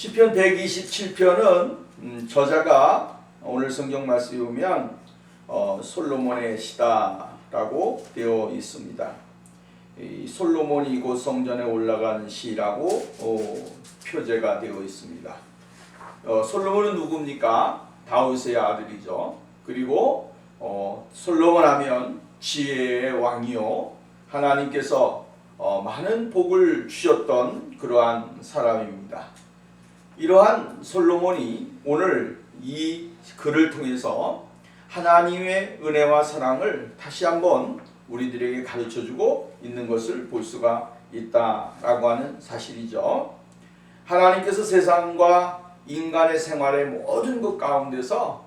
시편 127편은 저자가 오늘 성경 말씀에 보면 솔로몬의 시다라고 되어 있습니다. 이 솔로몬이 곧 성전에 올라간 시라고 표제가 되어 있습니다. 솔로몬은 누굽니까? 다윗의 아들이죠. 그리고 솔로몬 하면 지혜의 왕이요, 하나님께서 많은 복을 주셨던 그러한 사람입니다. 이러한 솔로몬이 오늘 이 글을 통해서 하나님의 은혜와 사랑을 다시 한번 우리들에게 가르쳐주고 있는 것을 볼 수가 있다라고 하는 사실이죠. 하나님께서 세상과 인간의 생활의 모든 것 가운데서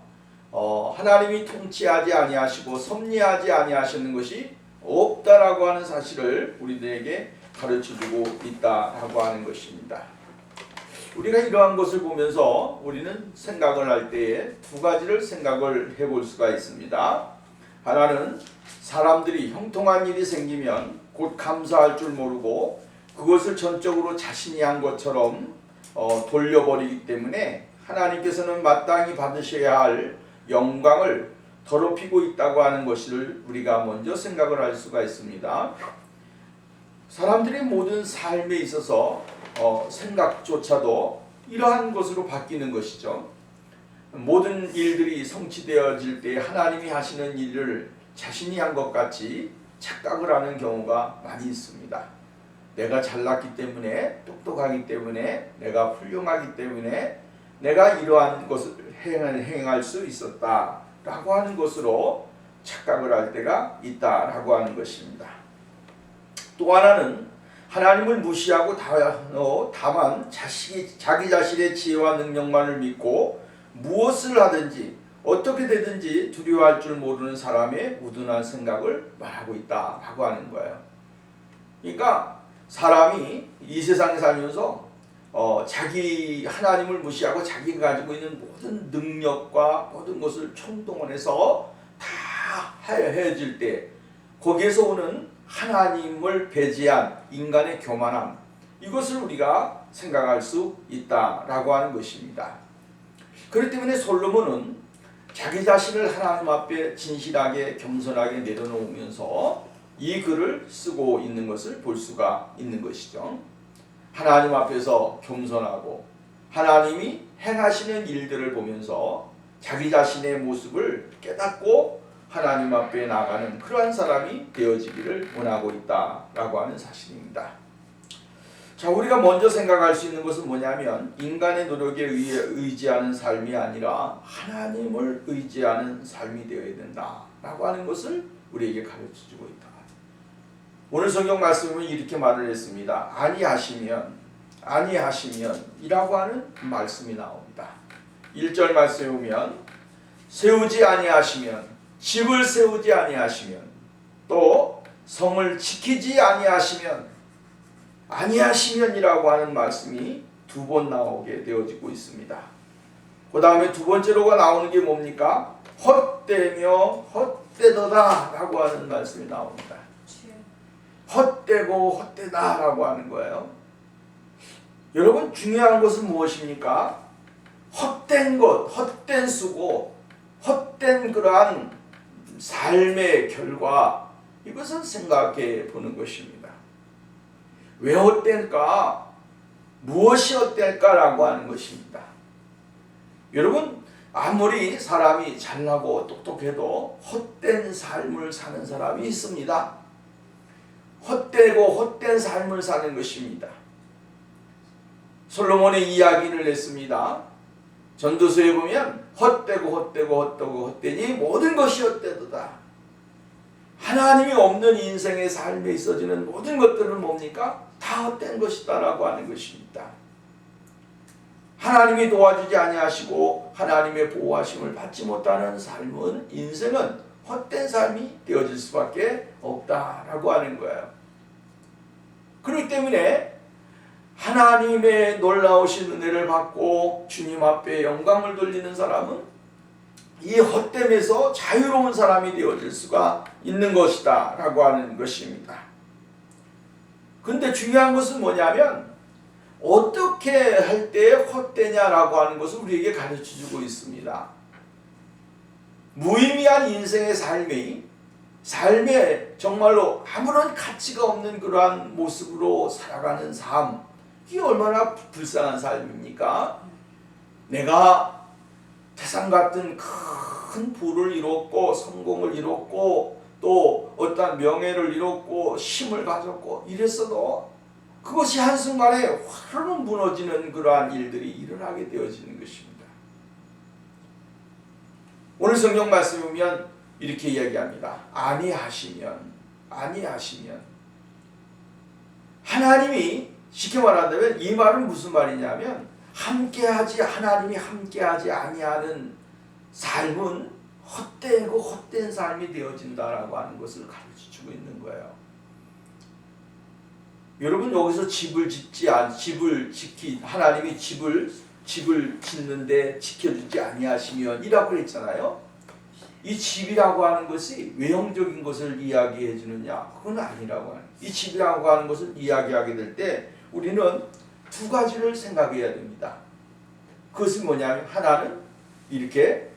하나님이 통치하지 아니하시고 섭리하지 아니하시는 것이 없다라고 하는 사실을 우리들에게 가르쳐주고 있다라고 하는 것입니다. 우리가 이러한 것을 보면서 우리는 생각을 할 때에 두 가지를 생각을 해볼 수가 있습니다. 하나는 사람들이 형통한 일이 생기면 곧 감사할 줄 모르고 그것을 전적으로 자신이 한 것처럼 돌려버리기 때문에 하나님께서는 마땅히 받으셔야 할 영광을 더럽히고 있다고 하는 것을 우리가 먼저 생각을 할 수가 있습니다. 사람들의 모든 삶에 있어서 생각조차도 이러한 것으로 바뀌는 것이죠. 모든 일들이 성취되어질 때 하나님이 하시는 일을 자신이 한 것 같이 착각을 하는 경우가 많이 있습니다. 내가 잘났기 때문에, 똑똑하기 때문에, 내가 훌륭하기 때문에 내가 이러한 것을 행할 수 있었다라고 하는 것으로 착각을 할 때가 있다라고 하는 것입니다. 또 하나는 하나님을 무시하고 다만 자기 자신의 지혜와 능력만을 믿고 무엇을 하든지 어떻게 되든지 두려워할 줄 모르는 사람의 우둔한 생각을 말하고 있다라고 하는 거예요. 그러니까 사람이 이 세상에 살면서 자기 하나님을 무시하고 자기가 가지고 있는 모든 능력과 모든 것을 총동원해서 다 해질 때 거기에서 오는 하나님을 배제한 인간의 교만함, 이것을 우리가 생각할 수 있다라고 하는 것입니다. 그렇기 때문에 솔로몬은 자기 자신을 하나님 앞에 진실하게 겸손하게 내려놓으면서 이 글을 쓰고 있는 것을 볼 수가 있는 것이죠. 하나님 앞에서 겸손하고 하나님이 행하시는 일들을 보면서 자기 자신의 모습을 깨닫고 하나님 앞에 나가는 그러한 사람이 되어지기를 원하고 있다라고 하는 사실입니다. 자, 우리가 먼저 생각할 수 있는 것은 뭐냐면 인간의 노력에 의지하는 삶이 아니라 하나님을 의지하는 삶이 되어야 된다라고 하는 것을 우리에게 가르쳐주고 있다. 오늘 성경 말씀은 이렇게 말을 했습니다. 아니하시면 이라고 하는 말씀이 나옵니다. 1절 말씀에 보면 세우지 아니하시면, 집을 세우지 아니하시면, 또 성을 지키지 아니하시면이라고 하는 말씀이 두 번 나오게 되어지고 있습니다. 그 다음에 두 번째로가 나오는 게 뭡니까? 헛되며 헛되도다 라고 하는 말씀이 나옵니다. 헛되고 헛되다라고 하는 거예요. 여러분, 중요한 것은 무엇입니까? 헛된 것, 헛된 수고, 헛된 그러한 삶의 결과, 이것은 생각해 보는 것입니다. 왜 헛될까? 무엇이 헛될까라고 하는 것입니다. 여러분, 아무리 사람이 잘나고 똑똑해도 헛된 삶을 사는 사람이 있습니다. 헛되고 헛된 삶을 사는 것입니다. 솔로몬의 이야기를 냈습니다. 전도서에 보면 헛되니 모든 것이 헛되도다. 하나님이 없는 인생의 삶에 있어지는 모든 것들은 뭡니까? 다 헛된 것이다라고 하는 것입니다. 하나님이 도와주지 아니하시고 하나님의 보호하심을 받지 못하는 삶은, 인생은 헛된 삶이 되어질 수밖에 없다라고 하는 거예요. 그렇기 때문에 하나님의 놀라우신 은혜를 받고 주님 앞에 영광을 돌리는 사람은 이 헛됨에서 자유로운 사람이 되어질 수가 있는 것이다 라고 하는 것입니다. 근데 중요한 것은 뭐냐면 어떻게 어떻게 할 때 헛되냐라고 하는 것을 우리에게 가르쳐주고 있습니다. 무의미한 인생의 삶에 정말로 아무런 가치가 없는 그러한 모습으로 살아가는 삶, 이게 얼마나 불쌍한 삶입니까? 내가 태산 같은 큰 부를 이뤘고 성공을 이뤘고 또 어떤 명예를 이뤘고 힘을 가졌고 이랬어도 그것이 한순간에 화르르 무너지는 그러한 일들이 일어나게 되어지는 것입니다. 오늘 성경 말씀에 보면 이렇게 이야기합니다. 아니하시면 하나님이 쉽게 말한다면 이 말은 무슨 말이냐면 하나님이 함께하지 아니하는 삶은 헛되고 헛된 삶이 되어진다라고 하는 것을 가르쳐주고 있는 거예요. 여러분 여기서 하나님이 집을 짓는데 지켜주지 아니하시면 이라고 그랬잖아요. 이 집이라고 하는 것이 외형적인 것을 이야기해 주느냐? 그건 아니라고 하는. 이 집이라고 하는 것을 이야기하게 될 때 우리는 두 가지를 생각해야 됩니다. 그것은 뭐냐면 하나는 이렇게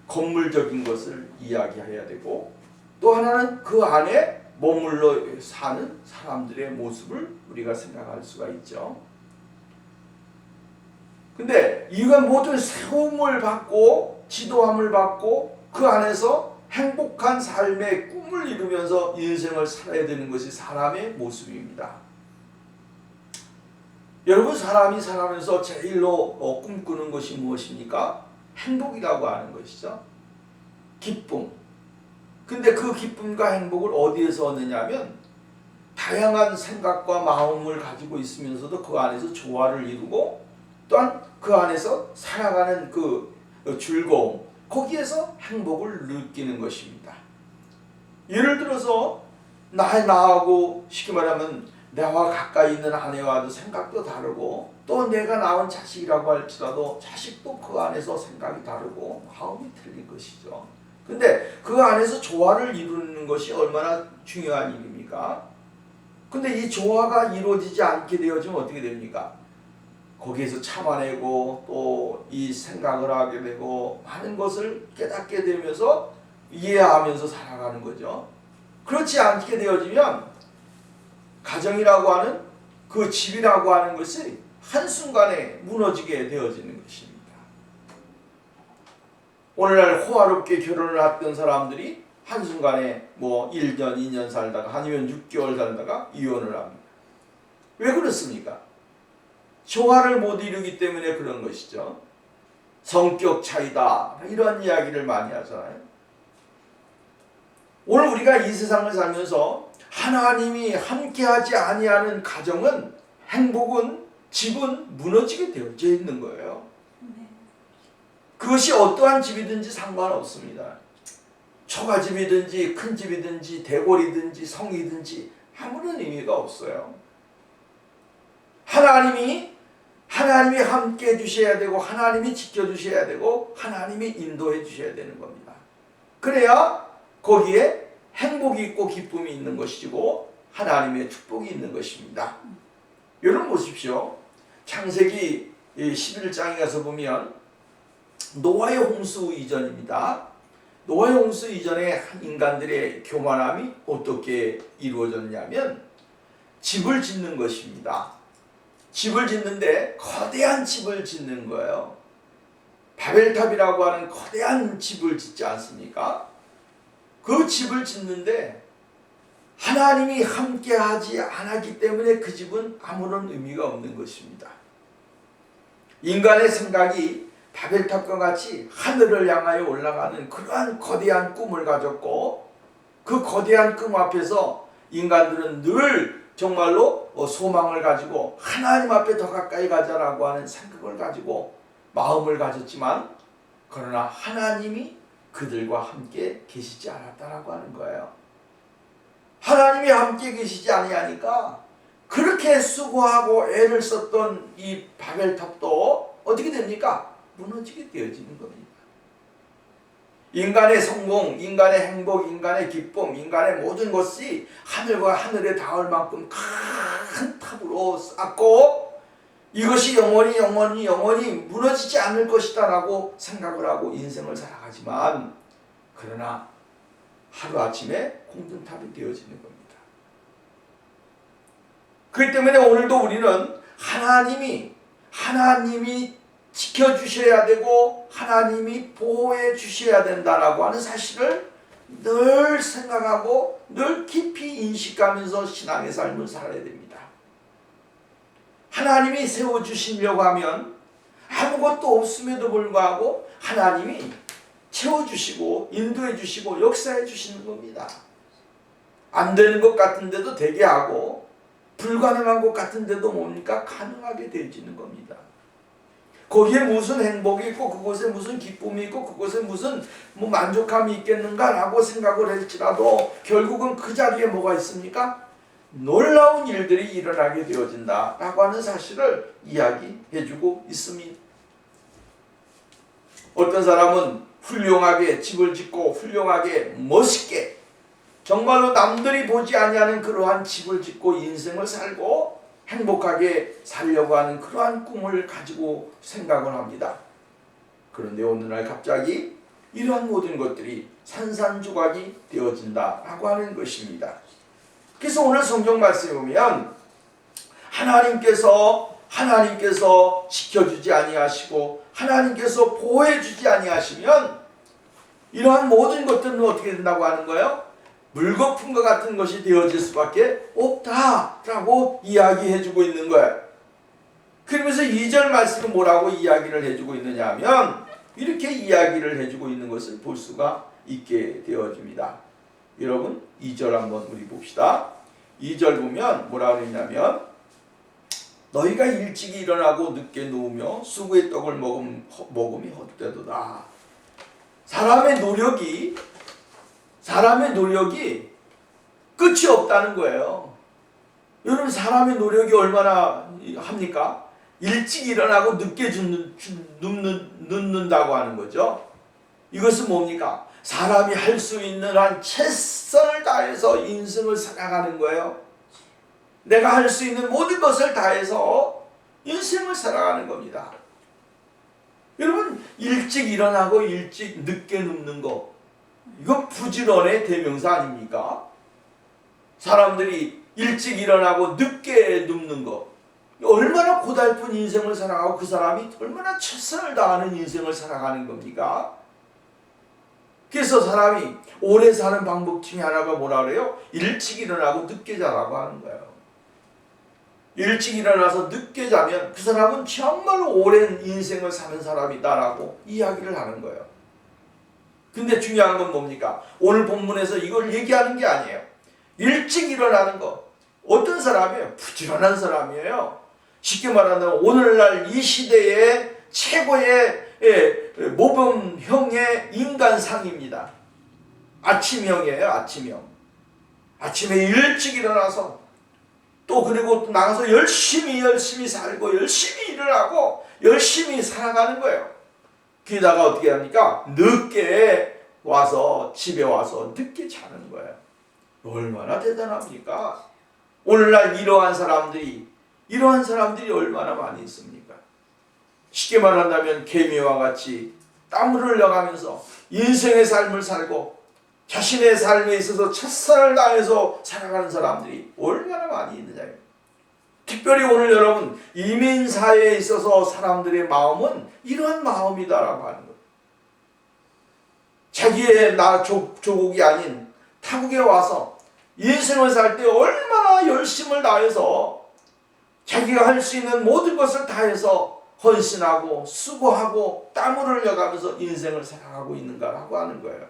건물적인 것을 이야기해야 되고 또 하나는 그 안에 머물러 사는 사람들의 모습을 우리가 생각할 수가 있죠. 근데 이건 모든 세움을 받고 지도함을 받고 그 안에서 행복한 삶의 꿈을 이루면서 인생을 살아야 되는 것이 사람의 모습입니다. 여러분 사람이 살아면서 제일로 꿈꾸는 것이 무엇입니까? 행복이라고 하는 것이죠. 기쁨. 근데 그 기쁨과 행복을 어디에서 얻느냐면 다양한 생각과 마음을 가지고 있으면서도 그 안에서 조화를 이루고 또한 그 안에서 살아가는 그 즐거움, 거기에서 행복을 느끼는 것입니다. 예를 들어서 나하고 쉽게 말하면 나와 가까이 있는 아내와도 생각도 다르고 또 내가 낳은 자식이라고 할지라도 자식도 그 안에서 생각이 다르고 마음이 틀린 것이죠. 근데 그 안에서 조화를 이루는 것이 얼마나 중요한 일입니까? 근데 이 조화가 이루어지지 않게 되어지면 어떻게 됩니까? 거기에서 참아내고 또 이 생각을 하게 되고 많은 것을 깨닫게 되면서 이해하면서 살아가는 거죠. 그렇지 않게 되어지면 가정이라고 하는 그 집이라고 하는 것이 한순간에 무너지게 되어지는 것입니다. 오늘날 호화롭게 결혼을 했던 사람들이 한순간에 1년, 2년 살다가 아니면 6개월 살다가 이혼을 합니다. 왜 그렇습니까? 조화를 못 이루기 때문에 그런 것이죠. 성격 차이다 이런 이야기를 많이 하잖아요. 오늘 우리가 이 세상을 살면서 하나님이 함께하지 아니하는 가정은 행복은 집은 무너지게 되어져 있는 거예요. 그것이 어떠한 집이든지 상관없습니다. 초가집이든지 큰 집이든지 대궐이든지 성이든지 아무런 의미가 없어요. 하나님이 함께 해주셔야 되고 하나님이 지켜주셔야 되고 하나님이 인도해 주셔야 되는 겁니다. 그래야 거기에 행복이 있고 기쁨이 있는 것이고 하나님의 축복이 있는 것입니다. 여러분 보십시오. 창세기 11장에 가서 보면 노아의 홍수 이전입니다. 노아의 홍수 이전에 인간들의 교만함이 어떻게 이루어졌냐면 집을 짓는 것입니다. 집을 짓는데 거대한 집을 짓는 거예요. 바벨탑이라고 하는 거대한 집을 짓지 않습니까? 그 집을 짓는데 하나님이 함께하지 않았기 때문에 그 집은 아무런 의미가 없는 것입니다. 인간의 생각이 바벨탑과 같이 하늘을 향하여 올라가는 그러한 거대한 꿈을 가졌고 그 거대한 꿈 앞에서 인간들은 늘 정말로 소망을 가지고 하나님 앞에 더 가까이 가자라고 하는 생각을 가지고 마음을 가졌지만 그러나 하나님이 그들과 함께 계시지 않았다라고 하는 거예요. 하나님이 함께 계시지 아니하니까 그렇게 수고하고 애를 썼던 이 바벨탑도 어떻게 됩니까? 무너지게 되어지는 겁니다. 인간의 성공, 인간의 행복, 인간의 기쁨, 인간의 모든 것이 하늘과 하늘에 닿을 만큼 큰 탑으로 쌓고 이것이 영원히 무너지지 않을 것이다 라고 생각을 하고 인생을 살아가지만, 그러나 하루아침에 공든탑이 되어지는 겁니다. 그렇기 때문에 오늘도 우리는 하나님이 지켜주셔야 되고 하나님이 보호해 주셔야 된다라고 하는 사실을 늘 생각하고 늘 깊이 인식하면서 신앙의 삶을 살아야 됩니다. 하나님이 세워주시려고 하면 아무것도 없음에도 불구하고 하나님이 채워주시고 인도해 주시고 역사해 주시는 겁니다. 안 되는 것 같은데도 되게 하고 불가능한 것 같은데도 뭡니까? 가능하게 되어지는 겁니다. 거기에 무슨 행복이 있고 그곳에 무슨 기쁨이 있고 그곳에 무슨 만족감이 있겠는가라고 생각을 할지라도 결국은 그 자리에 뭐가 있습니까? 놀라운 일들이 일어나게 되어진다라고 하는 사실을 이야기해주고 있습니다. 어떤 사람은 훌륭하게 집을 짓고 훌륭하게 멋있게 정말로 남들이 보지 아니하는 그러한 집을 짓고 인생을 살고 행복하게 살려고 하는 그러한 꿈을 가지고 생각을 합니다. 그런데 어느 날 갑자기 이러한 모든 것들이 산산조각이 되어진다라고 하는 것입니다. 그래서 오늘 성경 말씀에 보면 하나님께서 지켜주지 아니하시고 하나님께서 보호해주지 아니하시면 이러한 모든 것들은 어떻게 된다고 하는 거예요? 물거품과 같은 것이 되어질 수밖에 없다라고 이야기해주고 있는 거예요. 그러면서 2절 말씀은 뭐라고 이야기를 해주고 있느냐 하면 이렇게 이야기를 해주고 있는 것을 볼 수가 있게 되어집니다. 여러분 2절 한번 우리 봅시다. 2절 보면 뭐라고 그랬냐면 너희가 일찍 일어나고 늦게 누우며 수구의 떡을 먹음이 헛되도다. 사람의 노력이 끝이 없다는 거예요. 여러분 사람의 노력이 얼마나 합니까? 일찍 일어나고 늦게 눕는다고 하는 거죠. 이것은 뭡니까? 사람이 할 수 있는 한 최선을 다해서 인생을 살아가는 거예요. 내가 할 수 있는 모든 것을 다해서 인생을 살아가는 겁니다. 여러분 일찍 일어나고 일찍 늦게 눕는 거 이거 부지런의 대명사 아닙니까? 사람들이 일찍 일어나고 늦게 눕는 거 얼마나 고달픈 인생을 살아가고 그 사람이 얼마나 최선을 다하는 인생을 살아가는 겁니까? 그래서 사람이 오래 사는 방법 중에 하나가 뭐라 그래요? 일찍 일어나고 늦게 자라고 하는 거예요. 일찍 일어나서 늦게 자면 그 사람은 정말로 오랜 인생을 사는 사람이다라고 이야기를 하는 거예요. 근데 중요한 건 뭡니까? 오늘 본문에서 이걸 얘기하는 게 아니에요. 일찍 일어나는 거. 어떤 사람이에요? 부지런한 사람이에요. 쉽게 말하면 오늘날 이 시대의 최고의 모범형의 인간상입니다. 아침형이에요. 아침형. 아침에 일찍 일어나서 또 그리고 나가서 열심히 살고 열심히 일을 하고 열심히 살아가는 거예요. 게다가 어떻게 합니까? 늦게 와서 집에 와서 늦게 자는 거예요. 얼마나 대단합니까? 오늘날 이러한 사람들이 얼마나 많이 있습니까? 쉽게 말한다면 개미와 같이 땀을 흘려가면서 인생의 삶을 살고 자신의 삶에 있어서 최선을 다해서 살아가는 사람들이 얼마나 많이 있느냐. 특별히 오늘 여러분 이민사회에 있어서 사람들의 마음은 이러한 마음이다라고 하는 거예요. 자기의 조국이 아닌 타국에 와서 인생을 살 때 얼마나 열심을 다해서 자기가 할 수 있는 모든 것을 다해서 헌신하고 수고하고 땀을 흘려가면서 인생을 살아가고 있는가라고 하는 거예요.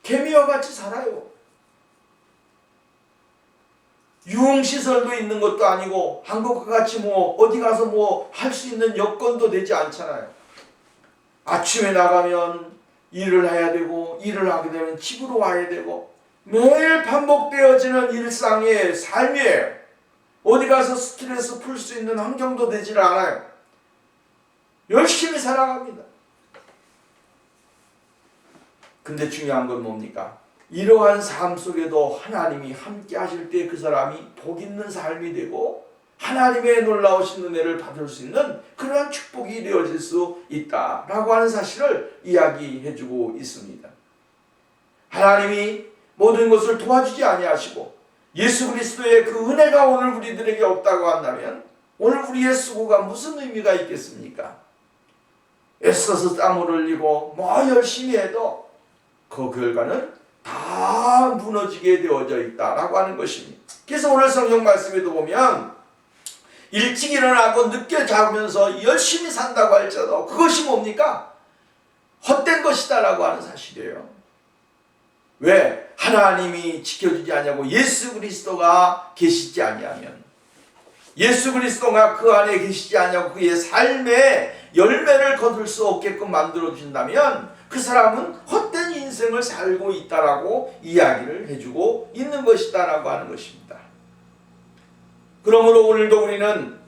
개미와 같이 살아요. 유흥시설도 있는 것도 아니고 한국과 같이 어디 가서 할 수 있는 여건도 되지 않잖아요. 아침에 나가면 일을 해야 되고 일을 하게 되면 집으로 와야 되고 매일 반복되어지는 일상의 삶이에요. 어디 가서 스트레스 풀 수 있는 환경도 되질 않아요. 열심히 살아갑니다. 근데 중요한 건 뭡니까? 이러한 삶 속에도 하나님이 함께 하실 때 그 사람이 복 있는 삶이 되고 하나님의 놀라우신 은혜를 받을 수 있는 그러한 축복이 되어질 수 있다라고 하는 사실을 이야기해주고 있습니다. 하나님이 모든 것을 도와주지 아니하시고 예수 그리스도의 그 은혜가 오늘 우리들에게 없다고 한다면 오늘 우리의 수고가 무슨 의미가 있겠습니까? 애써서 땀을 흘리고 열심히 해도 그 결과는 다 무너지게 되어져 있다라고 하는 것입니다. 그래서 오늘 성경 말씀에도 보면 일찍 일어나고 늦게 자면서 열심히 산다고 할지라도 그것이 뭡니까? 헛된 것이다라고 하는 사실이에요. 왜? 하나님이 지켜주지 아니하고 예수 그리스도가 계시지 아니하면, 예수 그리스도가 그 안에 계시지 아니하고 그의 삶에 열매를 거둘 수 없게끔 만들어 주신다면 그 사람은 헛된 인생을 살고 있다라고 이야기를 해주고 있는 것이다라고 하는 것입니다. 그러므로 오늘도 우리는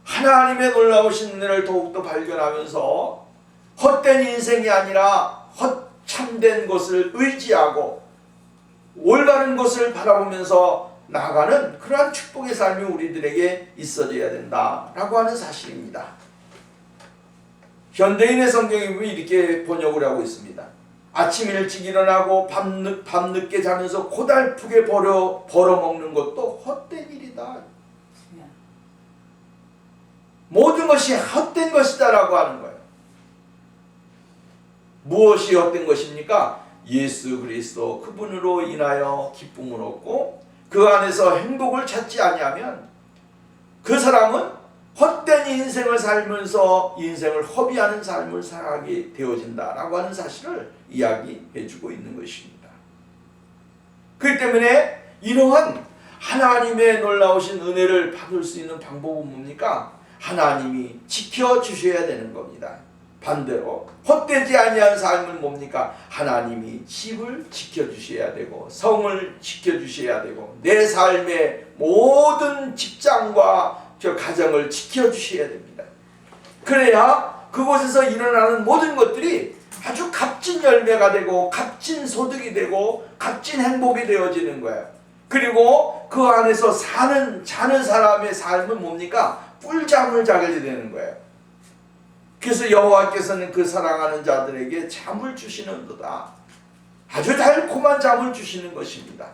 하나님의 놀라우신 은혜를 더욱더 발견하면서 헛된 인생이 아니라 참된 것을 의지하고 올바른 것을 바라보면서 나아가는 그러한 축복의 삶이 우리들에게 있어져야 된다라고 하는 사실입니다. 현대인의 성경에 보면 이렇게 번역을 하고 있습니다. 아침 일찍 일어나고 밤늦게 자면서 고달프게 벌어먹는 것도 헛된 일이다. 모든 것이 헛된 것이다라고 하는 거예요. 무엇이 헛된 것입니까? 예수 그리스도 그분으로 인하여 기쁨을 얻고 그 안에서 행복을 찾지 아니하면 그 사람은 헛된 인생을 살면서 인생을 허비하는 삶을 살아가게 되어진다라고 하는 사실을 이야기해주고 있는 것입니다. 그렇기 때문에 이러한 하나님의 놀라우신 은혜를 받을 수 있는 방법은 뭡니까? 하나님이 지켜주셔야 되는 겁니다. 반대로 헛되지 아니한 삶은 뭡니까? 하나님이 집을 지켜주셔야 되고 성을 지켜주셔야 되고 내 삶의 모든 직장과 가정을 지켜주셔야 됩니다. 그래야 그곳에서 일어나는 모든 것들이 아주 값진 열매가 되고 값진 소득이 되고 값진 행복이 되어지는 거예요. 그리고 그 안에서 자는 사람의 삶은 뭡니까? 꿀잠을 자게 되는 거예요. 그래서 여호와께서는 그 사랑하는 자들에게 잠을 주시는도다. 아주 달콤한 잠을 주시는 것입니다.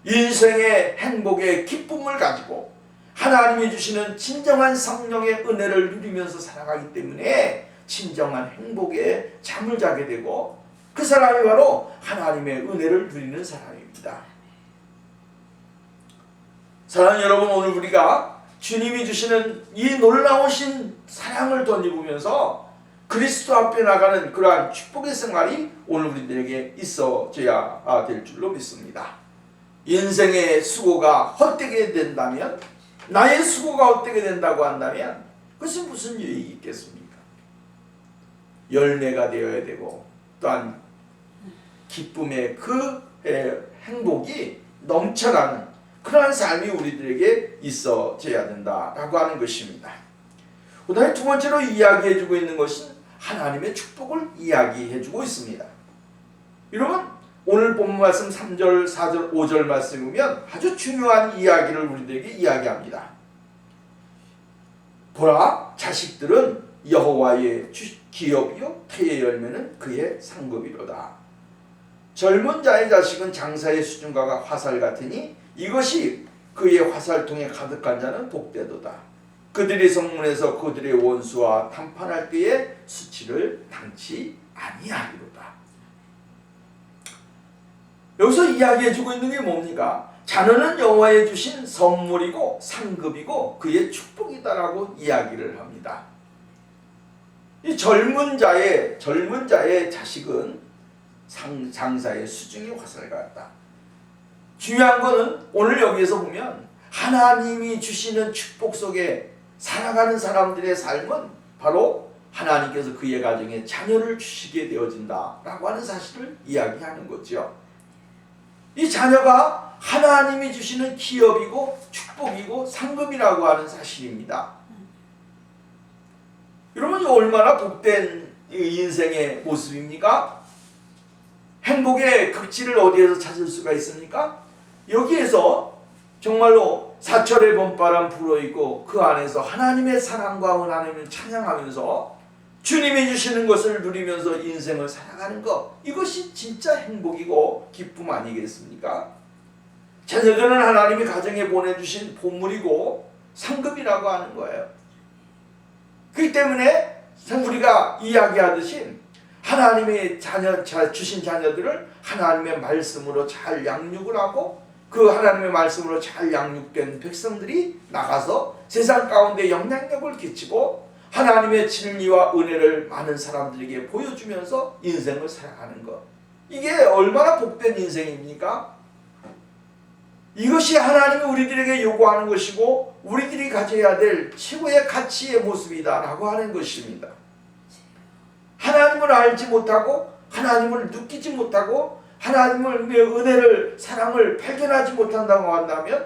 인생의 행복의 기쁨을 가지고 하나님이 주시는 진정한 성령의 은혜를 누리면서 살아가기 때문에 진정한 행복의 잠을 자게 되고 그 사람이 바로 하나님의 은혜를 누리는 사람입니다. 사랑하는 여러분, 오늘 우리가 주님이 주시는 이 놀라우신 사랑을 덧입으면서 그리스도 앞에 나가는 그러한 축복의 생활이 오늘 우리들에게 있어져야 될 줄로 믿습니다. 인생의 수고가 헛되게 된다면, 나의 수고가 헛되게 된다고 한다면 그것은 무슨 유익이 있겠습니까? 열매가 되어야 되고 또한 기쁨의 그 행복이 넘쳐나는 그러한 삶이 우리들에게 있어져야 된다라고 하는 것입니다. 그 다음에 두 번째로 이야기해주고 있는 것은 하나님의 축복을 이야기해주고 있습니다. 여러분, 오늘 본문 말씀 3절, 4절, 5절 말씀 보면 아주 중요한 이야기를 우리들에게 이야기합니다. 보라, 자식들은 여호와의 기업이요 태의 열매는 그의 상급이로다. 젊은 자의 자식은 장사의 수중과가 화살 같으니 이것이 그의 화살통에 가득한 자는 복되도다. 그들이 성문에서 그들의 원수와談판할 때에 수치를 당치 아니하리로다. 여기서 이야기해주고 있는 게 뭡니까? 자녀는 여호와의 주신 선물이고 상급이고 그의 축복이다라고 이야기를 합니다. 이 젊은 자의 자식은 장사의 수중의 화살 같다. 중요한 것은 오늘 여기에서 보면 하나님이 주시는 축복 속에 살아가는 사람들의 삶은 바로 하나님께서 그의 가정에 자녀를 주시게 되어진다라고 하는 사실을 이야기하는 거죠. 이 자녀가 하나님이 주시는 기업이고 축복이고 상급이라고 하는 사실입니다. 여러분, 얼마나 복된 인생의 모습입니까? 행복의 극치를 어디에서 찾을 수가 있습니까? 여기에서 정말로 사철의 봄바람 불어있고 그 안에서 하나님의 사랑과 하나님을 찬양하면서 주님이 주시는 것을 누리면서 인생을 살아가는 것, 이것이 진짜 행복이고 기쁨 아니겠습니까? 자녀들은 하나님이 가정에 보내주신 보물이고 상급이라고 하는 거예요. 그렇기 때문에 우리가 이야기하듯이 하나님의 주신 자녀들을 하나님의 말씀으로 잘 양육을 하고 그 하나님의 말씀으로 잘 양육된 백성들이 나가서 세상 가운데 영향력을 끼치고 하나님의 진리와 은혜를 많은 사람들에게 보여주면서 인생을 살아가는 것, 이게 얼마나 복된 인생입니까? 이것이 하나님이 우리들에게 요구하는 것이고 우리들이 가져야 될 최고의 가치의 모습이다 라고 하는 것입니다. 하나님을 알지 못하고 하나님을 느끼지 못하고 하나님의 은혜를, 사랑을 발견하지 못한다고 한다면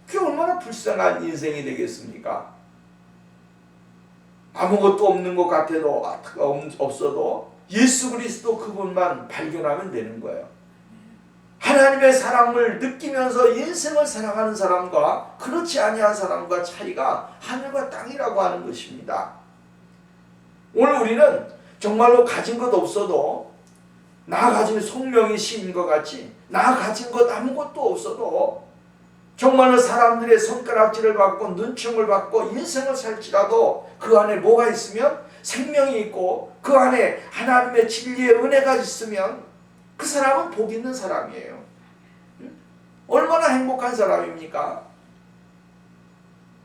그게 얼마나 불쌍한 인생이 되겠습니까? 아무것도 없는 것 같아도 없어도 예수 그리스도 그분만 발견하면 되는 거예요. 하나님의 사랑을 느끼면서 인생을 살아가는 사람과 그렇지 아니한 사람과 차이가 하늘과 땅이라고 하는 것입니다. 오늘 우리는 정말로 가진 것 없어도 나 가진 송명이 시인 것 같이 나 가진 것 아무것도 없어도 정말로 사람들의 손가락질을 받고 눈총을 받고 인생을 살지라도 그 안에 뭐가 있으면 생명이 있고 그 안에 하나님의 진리의 은혜가 있으면 그 사람은 복 있는 사람이에요. 얼마나 행복한 사람입니까?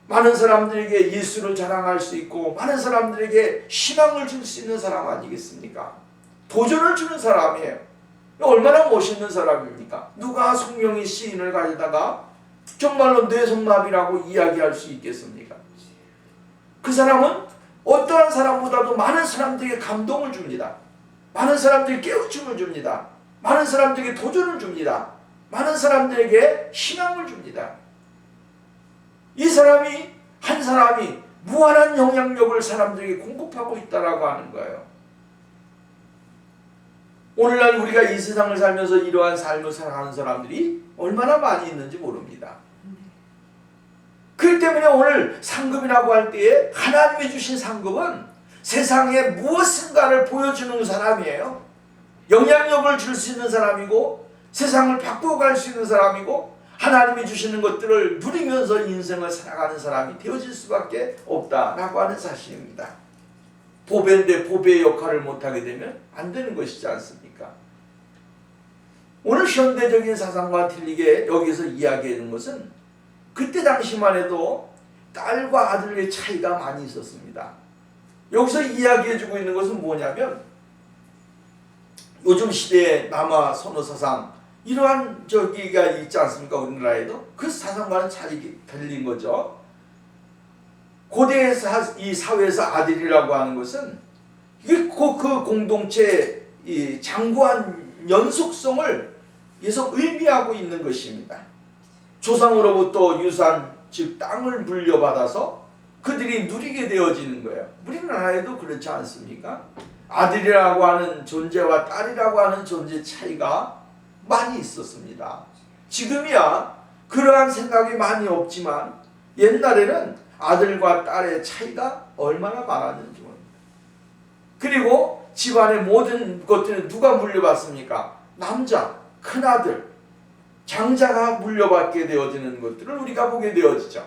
많은 사람들에게 예수를 자랑할 수 있고 많은 사람들에게 희망을 줄 수 있는 사람 아니겠습니까? 도전을 주는 사람이에요. 얼마나 멋있는 사람입니까? 누가 송명희 시인을 가져다가 정말로 뇌성마비라고 이야기할 수 있겠습니까? 그 사람은 어떠한 사람보다도 많은 사람들에게 감동을 줍니다. 많은 사람들에게 깨우침을 줍니다. 많은 사람들에게 도전을 줍니다. 많은 사람들에게 희망을 줍니다. 이 사람이 한 사람이 무한한 영향력을 사람들에게 공급하고 있다라고 하는 거예요. 오늘날 우리가 이 세상을 살면서 이러한 삶을 살아가는 사람들이 얼마나 많이 있는지 모릅니다. 그렇기 때문에 오늘 상급이라고 할 때에 하나님이 주신 상급은 세상에 무엇인가를 보여주는 사람이에요. 영향력을 줄 수 있는 사람이고 세상을 바꾸어 갈 수 있는 사람이고 하나님이 주시는 것들을 누리면서 인생을 살아가는 사람이 되어질 수밖에 없다라고 하는 사실입니다. 보배인데 보배의 역할을 못하게 되면 안 되는 것이지 않습니까? 오늘 현대적인 사상과 틀리게 여기서 이야기하는 것은 그때 당시만 해도 딸과 아들의 차이가 많이 있었습니다. 여기서 이야기해주고 있는 것은 뭐냐면 요즘 시대의 남아 선호 사상 이러한 저기가 있지 않습니까? 우리나라에도 그 사상과는 달린 거죠. 고대 이 사회에서 아들이라고 하는 것은 그 공동체의 이 장구한 연속성을 계속 의미하고 있는 것입니다. 조상으로부터 유산, 즉 땅을 물려받아서 그들이 누리게 되어지는 거예요. 우리나라에도 그렇지 않습니까? 아들이라고 하는 존재와 딸이라고 하는 존재 차이가 많이 있었습니다. 지금이야 그러한 생각이 많이 없지만 옛날에는 아들과 딸의 차이가 얼마나 많았는지 모릅니다. 그리고 집안의 모든 것들은 누가 물려받습니까? 남자, 큰아들, 장자가 물려받게 되어지는 것들을 우리가 보게 되어지죠.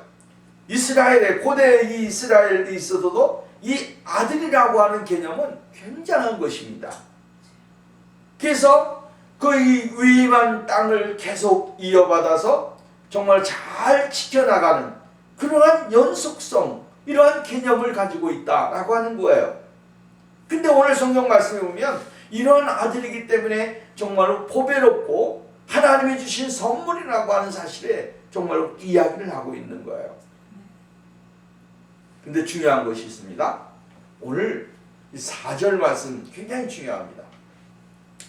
이스라엘에 고대 이 이스라엘에 있어도 이 아들이라고 하는 개념은 굉장한 것입니다. 그래서 그 위임한 땅을 계속 이어받아서 정말 잘 지켜나가는 그러한 연속성, 이러한 개념을 가지고 있다라고 하는 거예요. 근데 오늘 성경 말씀에 보면 이러한 아들이기 때문에 정말로 보배롭고 하나님이 주신 선물이라고 하는 사실에 정말로 이야기를 하고 있는 거예요. 근데 중요한 것이 있습니다. 오늘 이 4절 말씀 굉장히 중요합니다.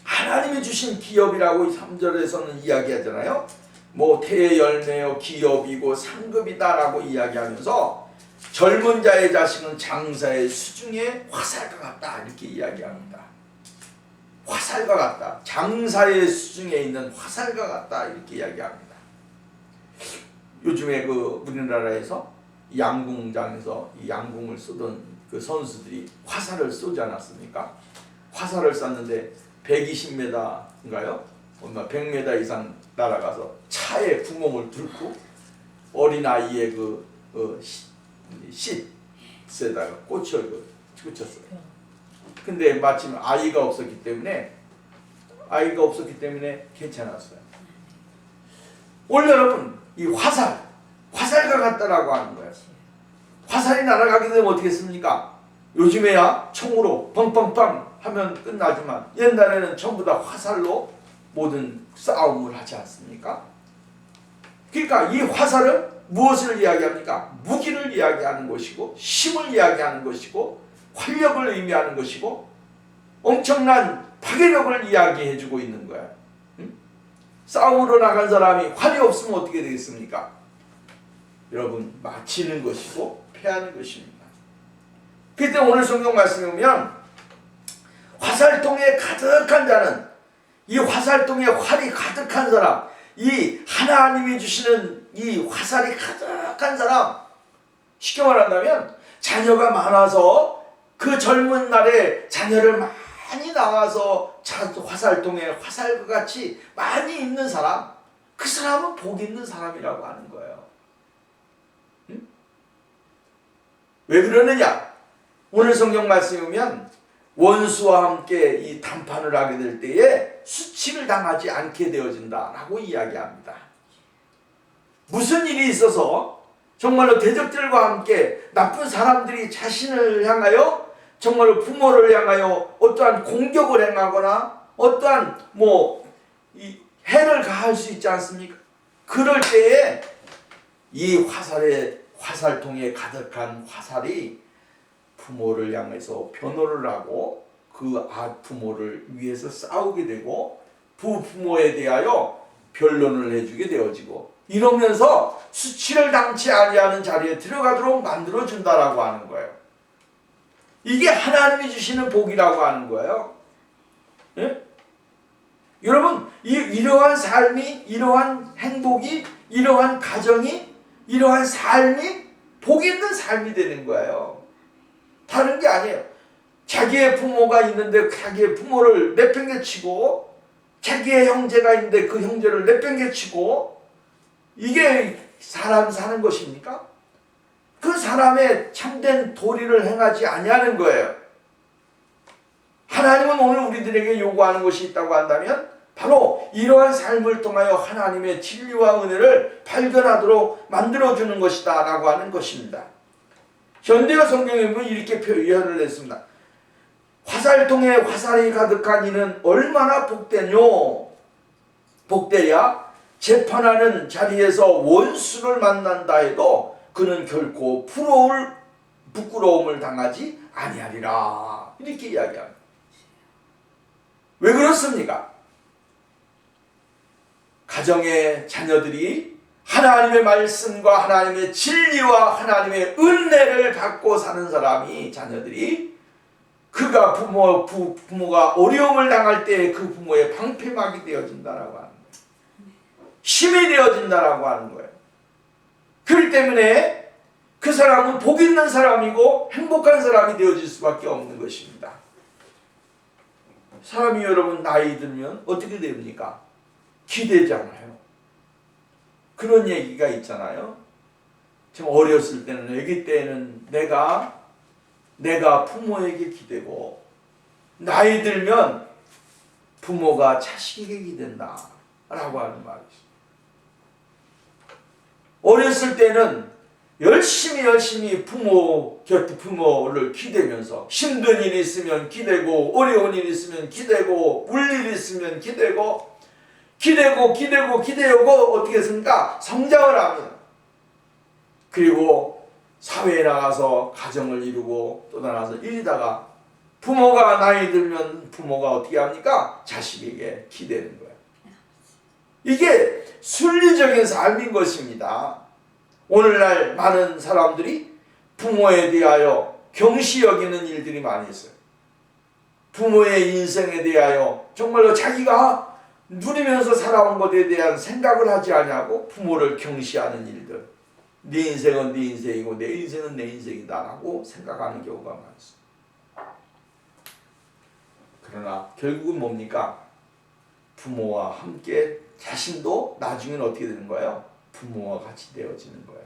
하나님이 주신 기업이라고 3절에서는 이야기하잖아요. 뭐 태의 열매요 기업이고 상급이다 라고 이야기하면서 젊은 자의 자식은 장사의 수중에 화살과 같다 이렇게 이야기합니다. 화살과 같다. 장사의 수중에 있는 화살과 같다 이렇게 이야기합니다. 요즘에 그 우리나라에서 양궁장에서 이 양궁을 쏘던 그 선수들이 화살을 쏘지 않았습니까? 화살을 쐈는데 120m인가요? 100m 이상 날아가서 차에 구멍을 뚫고 어린아이의 싯에다가 꽂혔어요. 근데 마침 아이가 없었기 때문에 괜찮았어요. 오늘 여러분, 이 화살과 같다라고 하는 거예요. 화살이 날아가게 되면 어떻게 습니까? 요즘에야 총으로 뻥뻥뻥 하면 끝나지만 옛날에는 전부 다 화살로 모든 싸움을 하지 않습니까? 그러니까 이 화살은 무엇을 이야기합니까? 무기를 이야기하는 것이고, 힘을 이야기하는 것이고, 활력을 의미하는 것이고, 엄청난 파괴력을 이야기해주고 있는 거야. 싸움으로 나간 사람이 활이 없으면 어떻게 되겠습니까? 여러분, 마치는 것이고 패하는 것입니다. 그때 오늘 성경 말씀에 보면 화살통에 가득한 자는, 이 화살통에 활이 가득한 사람, 이 하나님이 주시는 이 화살이 가득한 사람, 쉽게 말한다면 자녀가 많아서 그 젊은 날에 자녀를 많이 낳아서 화살통에 화살과 같이 많이 있는 사람, 그 사람은 복 있는 사람이라고 하는 거예요. 응? 왜 그러느냐? 오늘 성경 말씀에 보면 원수와 함께 이 담판을 하게 될 때에 수치를 당하지 않게 되어진다라고 이야기합니다. 무슨 일이 있어서 정말로 대적들과 함께 나쁜 사람들이 자신을 향하여, 정말로 부모를 향하여 어떠한 공격을 행하거나 어떠한 이 해를 가할 수 있지 않습니까? 그럴 때에 이 화살통에 가득한 화살이 부모를 향해서 변호를 하고 그 부모를 위해서 싸우게 되고 부부모에 대하여 변론을 해주게 되어지고, 이러면서 수치를 당치 아니하는 자리에 들어가도록 만들어준다라고 하는 거예요. 이게 하나님이 주시는 복이라고 하는 거예요. 예? 여러분, 이러한 삶이, 이러한 행복이, 이러한 가정이, 이러한 삶이 복 있는 삶이 되는 거예요. 다른 게 아니에요. 자기의 부모가 있는데 자기의 부모를 내팽개치고, 자기의 형제가 있는데 그 형제를 내팽개치고, 이게 사람 사는 것입니까? 그 사람의 참된 도리를 행하지 아니하는 거예요. 하나님은 오늘 우리들에게 요구하는 것이 있다고 한다면 바로 이러한 삶을 통하여 하나님의 진리와 은혜를 발견하도록 만들어주는 것이다 라고 하는 것입니다. 현대어 성경에 보면 이렇게 표현을 했습니다. 화살통에 화살이 가득한 이는 얼마나 복되뇨. 복되야 재판하는 자리에서 원수를 만난다 해도 그는 결코 부끄러움을 당하지 아니하리라. 이렇게 이야기합니다. 왜 그렇습니까? 가정의 자녀들이 하나님의 말씀과 하나님의 진리와 하나님의 은혜를 받고 사는 사람이, 자녀들이 그가 부모가 어려움을 당할 때 그 부모의 방패막이 되어진다라고 하는 거예요. 힘이 되어진다라고 하는 거예요. 그렇기 때문에 그 사람은 복 있는 사람이고 행복한 사람이 되어질 수밖에 없는 것입니다. 사람이 여러분 나이 들면 어떻게 됩니까? 기대잖아요. 그런 얘기가 있잖아요. 좀 어렸을 때는, 아기 때는 내가 부모에게 기대고, 나이 들면 부모가 자식에게 기댄다 라고 하는 말이 있습니다. 어렸을 때는 열심히 부모를 기대면서, 힘든 일이 있으면 기대고, 어려운 일이 있으면 기대고, 울 일이 있으면 기대고 어떻게 했습니까? 성장을 합니다. 그리고 사회에 나가서 가정을 이루고 또 나가서 일하다가 부모가 나이 들면 부모가 어떻게 합니까? 자식에게 기대는 거예요. 이게 순리적인 삶인 것입니다. 오늘날 많은 사람들이 부모에 대하여 경시 여기는 일들이 많이 있어요. 부모의 인생에 대하여 정말로 자기가 누리면서 살아온 것에 대한 생각을 하지 않냐고 부모를 경시하는 일들. 네 인생은 네 인생이고 내 인생은 내 인생이다라고 생각하는 경우가 많습니다. 그러나 결국은 뭡니까? 부모와 함께 자신도 나중에는 어떻게 되는 거예요? 부모와 같이 되어지는 거예요.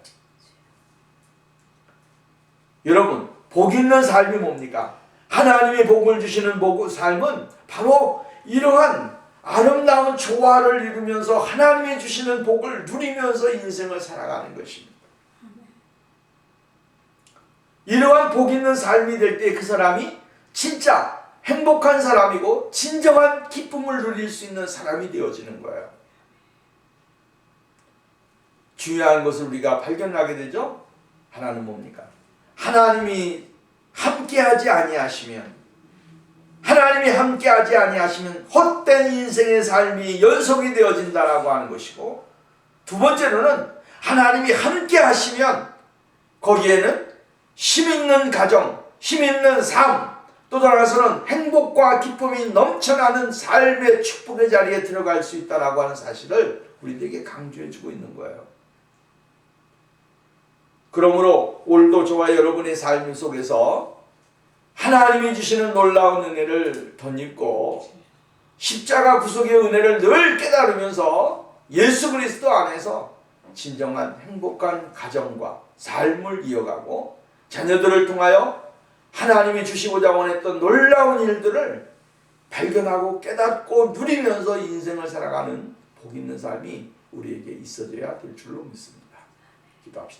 여러분, 복 있는 삶이 뭡니까? 하나님이 복을 주시는 삶은 바로 이러한 아름다운 조화를 이루면서 하나님이 주시는 복을 누리면서 인생을 살아가는 것입니다. 이러한 복 있는 삶이 될 때 그 사람이 진짜 행복한 사람이고 진정한 기쁨을 누릴 수 있는 사람이 되어지는 거예요. 중요한 것을 우리가 발견하게 되죠. 하나는 뭡니까? 하나님이 함께하지 아니하시면 헛된 인생의 삶이 연속이 되어진다라고 하는 것이고, 두 번째로는 하나님이 함께 하시면 거기에는 힘있는 가정, 힘있는 삶, 또 나아가서는 행복과 기쁨이 넘쳐나는 삶의 축복의 자리에 들어갈 수 있다라고 하는 사실을 우리들에게 강조해 주고 있는 거예요. 그러므로 오늘도 저와 여러분의 삶 속에서 하나님이 주시는 놀라운 은혜를 덧입고 십자가 구속의 은혜를 늘 깨달으면서 예수 그리스도 안에서 진정한 행복한 가정과 삶을 이어가고 자녀들을 통하여 하나님이 주시고자 원했던 놀라운 일들을 발견하고 깨닫고 누리면서 인생을 살아가는 복 있는 삶이 우리에게 있어져야 될 줄로 믿습니다. 기도합시다.